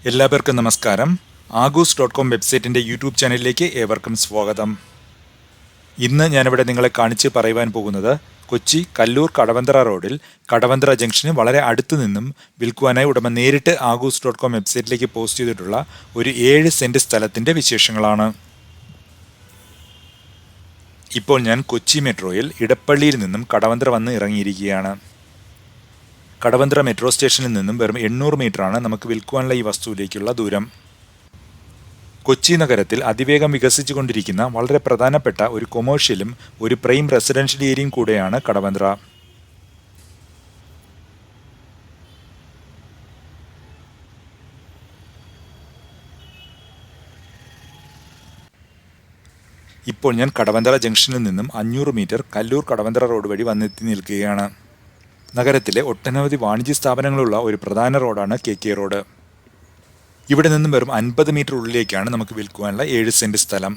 എല്ലാവർക്കും നമസ്കാരം. ആഗൂസ്.com വെബ്സൈറ്റിൻ്റെ യൂട്യൂബ് ചാനലിലേക്ക് ഏവർക്കും സ്വാഗതം. ഇന്ന് ഞാനിവിടെ നിങ്ങളെ കാണിച്ച് പറയുവാൻ പോകുന്നത് കൊച്ചി കല്ലൂർ കടവന്ത്ര റോഡിൽ കടവന്ത്ര ജംഗ്ഷന് വളരെ അടുത്തു നിന്നും വിൽക്കുവാനായി ഉടമ നേരിട്ട് ആഗൂസ്.com വെബ്സൈറ്റിലേക്ക് പോസ്റ്റ് ചെയ്തിട്ടുള്ള ഒരു 7 സെൻറ്റ് സ്ഥലത്തിൻ്റെ വിശേഷങ്ങളാണ്. ഇപ്പോൾ ഞാൻ കൊച്ചി മെട്രോയിൽ ഇടപ്പള്ളിയിൽ നിന്നും കടവന്ത്ര വന്ന് ഇറങ്ങിയിരിക്കുകയാണ്. കടവന്ത്ര മെട്രോ സ്റ്റേഷനിൽ നിന്നും വെറും 800 മീറ്ററാണ് നമുക്ക് വിൽക്കുവാനുള്ള ഈ വസ്തുവിലേക്കുള്ള ദൂരം. കൊച്ചി നഗരത്തിൽ അതിവേഗം വികസിച്ചുകൊണ്ടിരിക്കുന്ന വളരെ പ്രധാനപ്പെട്ട ഒരു കൊമേഴ്ഷ്യലും ഒരു പ്രൈം റെസിഡൻഷ്യൽ ഏരിയയും കൂടെയാണ് കടവന്ത്ര. ഇപ്പോൾ ഞാൻ കടവന്ത്ര ജംഗ്ഷനിൽ നിന്നും 500 മീറ്റർ കല്ലൂർ കടവന്ത്ര റോഡ് വഴി വന്നെത്തി നിൽക്കുകയാണ്. നഗരത്തിലെ ഒട്ടനവധി വാണിജ്യ സ്ഥാപനങ്ങളുള്ള ഒരു പ്രധാന റോഡാണ് KK റോഡ്. ഇവിടെ നിന്നും വെറും 50 മീറ്റർ ഉള്ളിലേക്കാണ് നമുക്ക് വിൽക്കുവാനുള്ള 7 സെൻറ്റ് സ്ഥലം.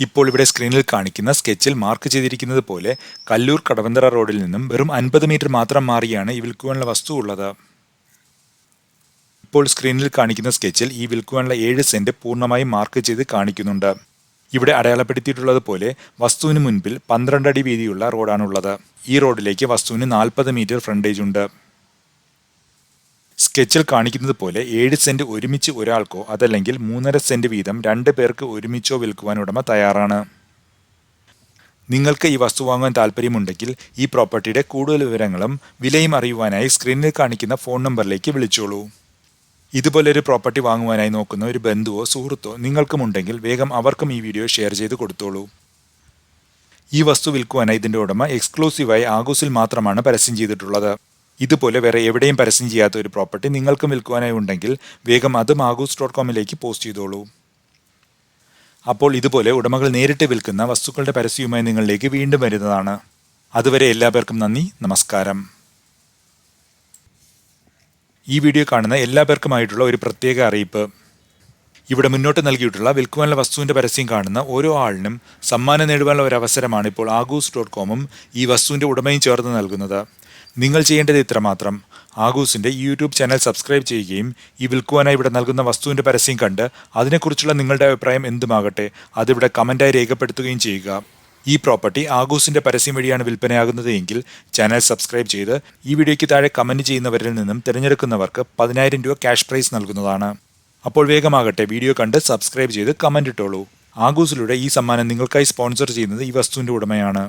ഇപ്പോൾ ഇവിടെ സ്ക്രീനിൽ കാണിക്കുന്ന സ്കെച്ചിൽ മാർക്ക് ചെയ്തിരിക്കുന്നത് പോലെ കല്ലൂർ കടവന്ത്ര റോഡിൽ നിന്നും വെറും 50 മീറ്റർ മാത്രം മാറിയാണ് ഈ വിൽക്കുവാനുള്ള വസ്തു ഉള്ളത്. ഇപ്പോൾ സ്ക്രീനിൽ കാണിക്കുന്ന സ്കെച്ചിൽ ഈ വിൽക്കുവാനുള്ള 7 സെൻറ്റ് പൂർണ്ണമായും മാർക്ക് ചെയ്ത് കാണിക്കുന്നുണ്ട്. ഇവിടെ അടയാളപ്പെടുത്തിയിട്ടുള്ളത് പോലെ വസ്തുവിന് മുൻപിൽ 12 അടി വീതിയുള്ള റോഡാണുള്ളത്. ഈ റോഡിലേക്ക് വസ്തുവിന് 40 മീറ്റർ ഫ്രണ്ടേജ് ഉണ്ട്. സ്കെച്ചിൽ കാണിക്കുന്നത് പോലെ 7 സെൻറ്റ് ഒരുമിച്ച് ഒരാൾക്കോ അതല്ലെങ്കിൽ 3.5 സെൻറ്റ് വീതം 2 പേർക്ക് ഒരുമിച്ചോ വിൽക്കുവാൻ ഉടമ തയ്യാറാണ്. നിങ്ങൾക്ക് ഈ വസ്തു വാങ്ങുവാൻ താല്പര്യമുണ്ടെങ്കിൽ ഈ പ്രോപ്പർട്ടിയുടെ കൂടുതൽ വിവരങ്ങളും വിലയും അറിയുവാനായി സ്ക്രീനിൽ കാണിക്കുന്ന ഫോൺ നമ്പറിലേക്ക് വിളിച്ചോളൂ. ഇതുപോലൊരു പ്രോപ്പർട്ടി വാങ്ങുവാനായി നോക്കുന്ന ഒരു ബന്ധുവോ സുഹൃത്തോ നിങ്ങൾക്കുമുണ്ടെങ്കിൽ വേഗം അവർക്കും ഈ വീഡിയോ ഷെയർ ചെയ്ത് കൊടുത്തോളൂ. ഈ വസ്തു വിൽക്കുവാനായി ഇതിൻ്റെ ഉടമ എക്സ്ക്ലൂസീവായി ആഗൂസിൽ മാത്രമാണ് പരസ്യം ചെയ്തിട്ടുള്ളത്. ഇതുപോലെ വേറെ എവിടെയും പരസ്യം ചെയ്യാത്ത ഒരു പ്രോപ്പർട്ടി നിങ്ങൾക്കും വിൽക്കുവാനായി ഉണ്ടെങ്കിൽ വേഗം അതും ആഗൂസ്.comലേക്ക് പോസ്റ്റ് ചെയ്തോളൂ. അപ്പോൾ ഇതുപോലെ ഉടമകൾ നേരിട്ട് വിൽക്കുന്ന വസ്തുക്കളുടെ പരസ്യവുമായി നിങ്ങളിലേക്ക് വീണ്ടും വരുന്നതാണ്. അതുവരെ എല്ലാവർക്കും നന്ദി, നമസ്കാരം. ഈ വീഡിയോ കാണുന്ന എല്ലാവർക്കുമായിട്ടുള്ള ഒരു പ്രത്യേക അറിയിപ്പ്. ഇവിടെ മുന്നോട്ട് നൽകിയിട്ടുള്ള വിൽക്കുവാനുള്ള വസ്തുവിൻ്റെ പരസ്യം കാണുന്ന ഓരോ ആളിനും സമ്മാനം നേടുവാനുള്ള ഒരു അവസരമാണ് ഇപ്പോൾ ആഗൂസ്.comഉം ഈ വസ്തുവിൻ്റെ ഉടമയും ചേർന്ന് നൽകുന്നത്. നിങ്ങൾ ചെയ്യേണ്ടത് ഇത്രമാത്രം: ആഗൂസിൻ്റെ യൂട്യൂബ് ചാനൽ സബ്സ്ക്രൈബ് ചെയ്യുകയും ഈ വിൽക്കുവാനായി ഇവിടെ നൽകുന്ന വസ്തുവിൻ്റെ പരസ്യം കണ്ട് അതിനെക്കുറിച്ചുള്ള നിങ്ങളുടെ അഭിപ്രായം എന്തുമാകട്ടെ അതിവിടെ കമൻറ്റായി രേഖപ്പെടുത്തുകയും ചെയ്യുക. ഈ പ്രോപ്പർട്ടി ആഗൂസിൻ്റെ പരസ്യം വഴിയാണ് വിൽപ്പനയാകുന്നത് എങ്കിൽ ചാനൽ സബ്സ്ക്രൈബ് ചെയ്ത് ഈ വീഡിയോയ്ക്ക് താഴെ കമൻറ്റ് ചെയ്യുന്നവരിൽ നിന്നും തിരഞ്ഞെടുക്കുന്നവർക്ക് 10,000 രൂപ ക്യാഷ് പ്രൈസ് നൽകുന്നതാണ്. അപ്പോൾ വേഗമാകട്ടെ, വീഡിയോ കണ്ട് സബ്സ്ക്രൈബ് ചെയ്ത് കമൻറ്റ് ഇട്ടോളൂ. ആഗൂസിലൂടെ ഈ സമ്മാനം നിങ്ങൾക്കായി സ്പോൺസർ ചെയ്യുന്നത് ഈ വസ്തുവിൻ്റെ ഉടമയാണ്.